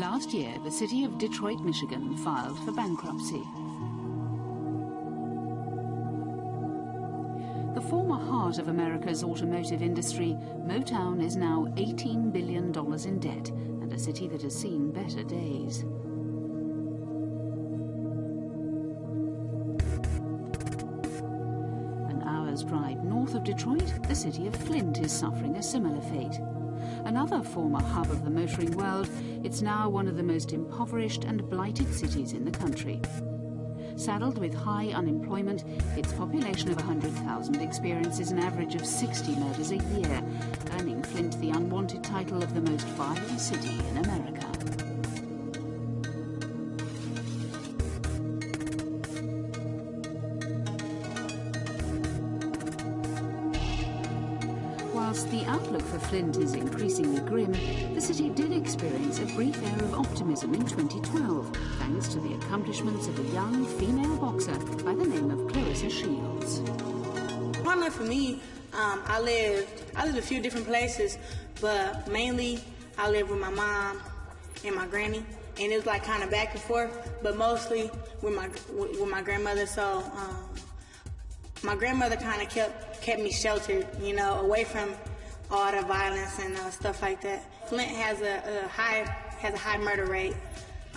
Last year, the city of Detroit, Michigan filed for bankruptcy. The former heart of America's automotive industry, Motown is now $18 billion in debt, and a city that has seen better days. An hour's drive north of Detroit, the city of Flint is suffering a similar fate. Another former hub of the motoring world, it's now one of the most impoverished and blighted cities in the country. Saddled with high unemployment, its population of 100,000 experiences an average of 60 murders a year, earning Flint the unwanted title of the most violent city in America. Whilst the outlook for Flint is increasingly grim, the city did experience a brief air of optimism in 2012, thanks to the accomplishments of a young female boxer by the name of Claressa Shields. Growing up for me, I lived a few different places, but mainly I lived with my mom and my granny, and it was like kind of back and forth, but mostly with my grandmother. So my grandmother kind of kept me sheltered, you know, away from all the violence and stuff like that. Flint has a high murder rate.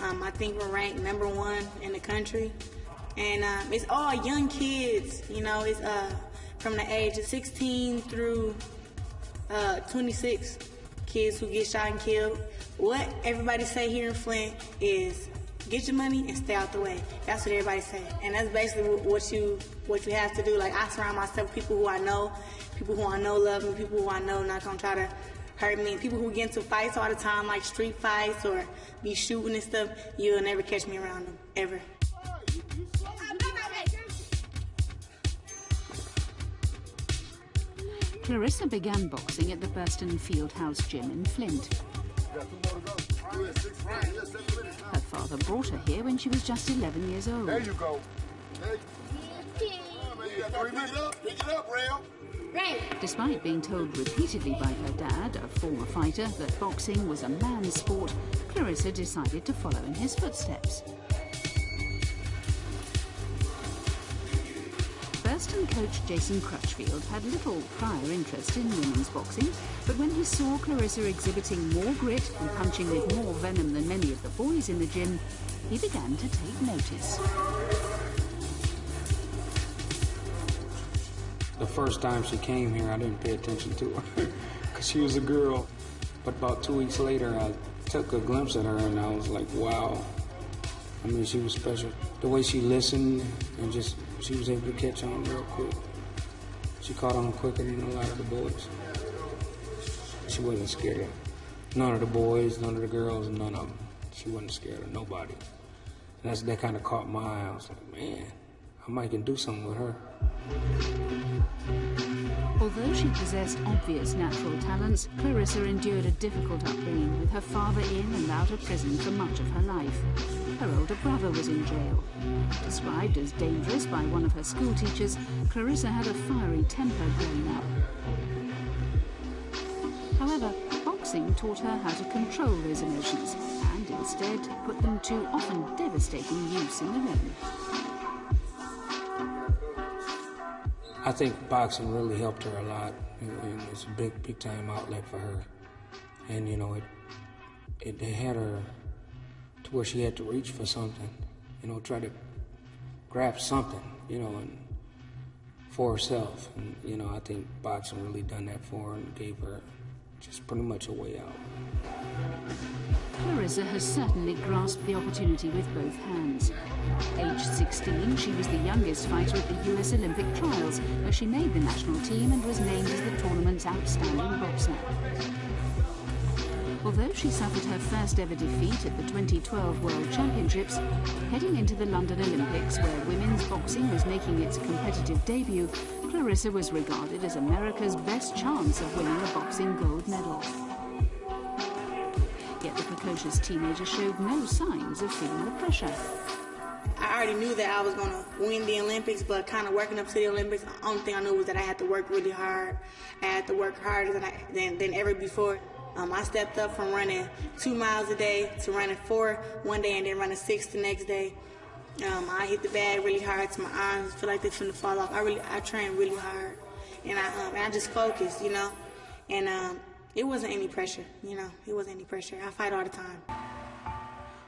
I think we're ranked #1 in the country, and it's all young kids. You know, it's from the age of 16 through 26 kids who get shot and killed. What everybody say here in Flint is get your money and stay out the way. That's what everybody say, and that's basically what you have to do. Like, I surround myself with people who I know love me, people who I know not gonna try to hurt me, people who get into fights all the time, like street fights or be shooting and stuff. You'll never catch me around them, ever. Claressa began boxing at the Burston Field House Gym in Flint. Her father brought her here when she was just 11 years old. There you go. Pick it up, Rail. Despite being told repeatedly by her dad, a former fighter, that boxing was a man's sport, Claressa decided to follow in his footsteps. Burston coach Jason Crutchfield had little prior interest in women's boxing, but when he saw Claressa exhibiting more grit and punching with more venom than many of the boys in the gym, he began to take notice. The first time she came here, I didn't pay attention to her because she was a girl. But about 2 weeks later, I took a glimpse at her and I was like, wow. I mean, she was special. The way she listened and just, she was able to catch on real quick. She caught on quicker than a lot of the boys. She wasn't scared of none of the boys, none of the girls, none of them. She wasn't scared of nobody. And that kind of caught my eye. I was like, man, I might can do something with her. Although she possessed obvious natural talents, Claressa endured a difficult upbringing with her father in and out of prison for much of her life. Her older brother was in jail. Described as dangerous by one of her school teachers, Claressa had a fiery temper growing up. However, boxing taught her how to control those emotions and instead put them to often devastating use in the ring. I think boxing really helped her a lot, and it's a big time outlet for her. And you know, it had her to where she had to reach for something, you know, try to grab something, you know, and for herself. And you know, I think boxing really done that for her and gave her just pretty much a way out. Claressa has certainly grasped the opportunity with both hands. Aged 16, she was the youngest fighter at the US Olympic trials, where she made the national team and was named as the tournament's outstanding boxer. Although she suffered her first ever defeat at the 2012 World Championships, heading into the London Olympics, where women's boxing was making its competitive debut, Claressa was regarded as America's best chance of winning a boxing gold medal. Yet the precocious teenager showed no signs of feeling the pressure. I already knew that I was going to win the Olympics, but kind of working up to the Olympics, the only thing I knew was that I had to work really hard. I had to work harder than ever before. I stepped up from running 2 miles a day to running 4 one day and then running 6 the next day. I hit the bag really hard to my arms feel like they're finna fall off. I trained really hard, and I just focused, you know, and it wasn't any pressure, you know. It wasn't any pressure. I fight all the time.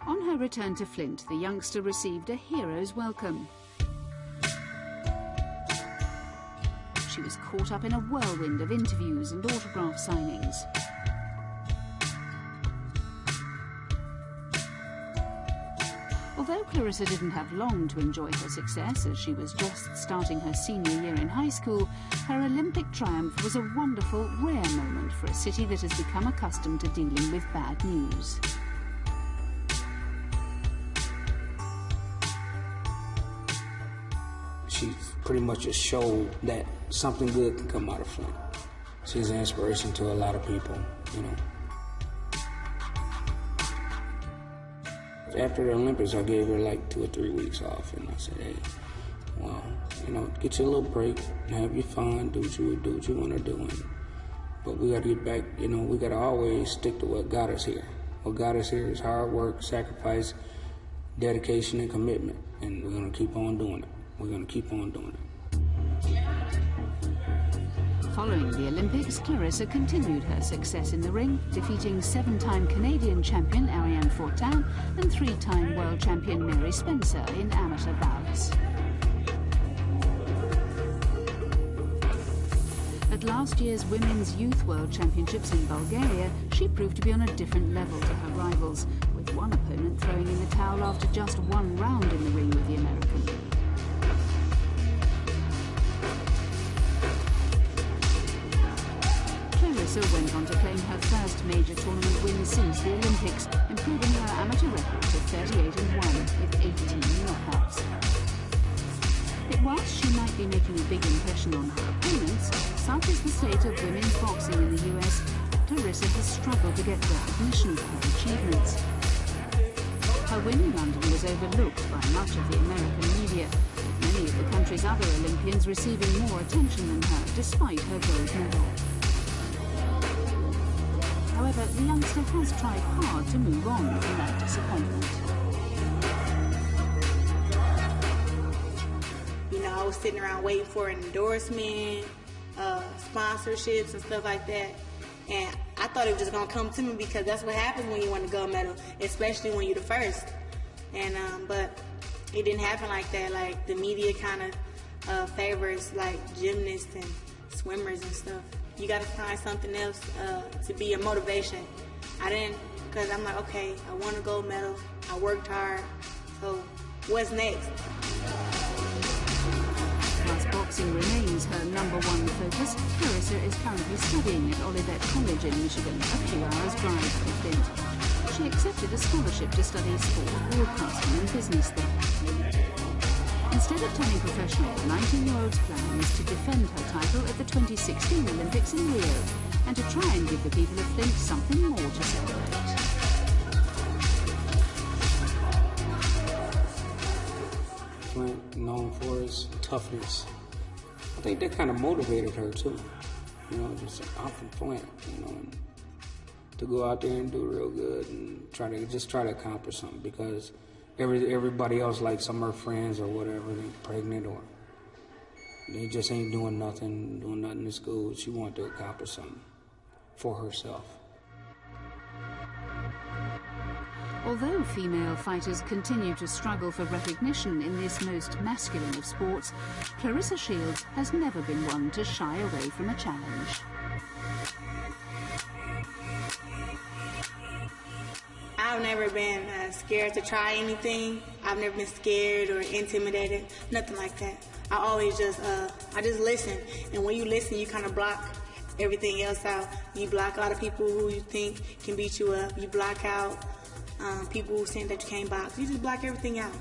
On her return to Flint, the youngster received a hero's welcome. She was caught up in a whirlwind of interviews and autograph signings. Although Claressa didn't have long to enjoy her success, as she was just starting her senior year in high school, her Olympic triumph was a wonderful, rare moment for a city that has become accustomed to dealing with bad news. She pretty much just showed that something good can come out of Flint. She's an inspiration to a lot of people, you know. After the Olympics, I gave her like 2 or 3 weeks off, and I said, hey, well, you know, get you a little break, have your fun, do what you want to do. But we got to get back, you know, we got to always stick to what got us here. What got us here is hard work, sacrifice, dedication, and commitment, and we're going to keep on doing it. We're going to keep on doing it. Following the Olympics, Claressa continued her success in the ring, defeating 7-time Canadian champion Ariane Fortin and 3-time world champion Mary Spencer in amateur bouts. At last year's Women's Youth World Championships in Bulgaria, she proved to be on a different level to her rivals, with one opponent throwing in the towel after just 1 round in the ring with the American. Claressa went on to claim her first major tournament win since the Olympics, improving her amateur record to 38-1 with 18 knockouts. But whilst she might be making a big impression on her opponents, such is the state of women's boxing in the US, Claressa has struggled to get recognition for her achievements. Her win in London was overlooked by much of the American media, with many of the country's other Olympians receiving more attention than her, despite her gold medal. However, the youngster has tried hard to move on from that disappointment. You know, I was sitting around waiting for an endorsement, sponsorships and stuff like that. And I thought it was just going to come to me because that's what happens when you win a gold medal, especially when you're the first. And but it didn't happen like that. Like, the media kind of favors, like, gymnasts and swimmers and stuff. You got to find something else to be a motivation. I didn't, because I'm like, okay, I won a gold medal. I worked hard. So what's next? Whilst boxing remains her #1 focus, Claressa is currently studying at Olivet College in Michigan, a few hours' drive from Flint. She accepted a scholarship to study sport broadcasting and business there. Instead of turning professional, the 19-year-old's plan is to defend her title at the 2016 Olympics in Rio and to try and give the people of Flint something more to celebrate. Flint, known for its toughness. I think that kind of motivated her too. You know, just I'm from Flint, you know, and to go out there and do real good and try to accomplish something because everybody else, like some of her friends or whatever, they're pregnant or they just ain't doing nothing in school. She wanted to accomplish something for herself. Although female fighters continue to struggle for recognition in this most masculine of sports, Claressa Shields has never been one to shy away from a challenge. I've never been scared to try anything. I've never been scared or intimidated, nothing like that. I always just listen. And when you listen, you kind of block everything else out. You block out the people who you think can beat you up. You block out people who saying that you can't box. You just block everything out.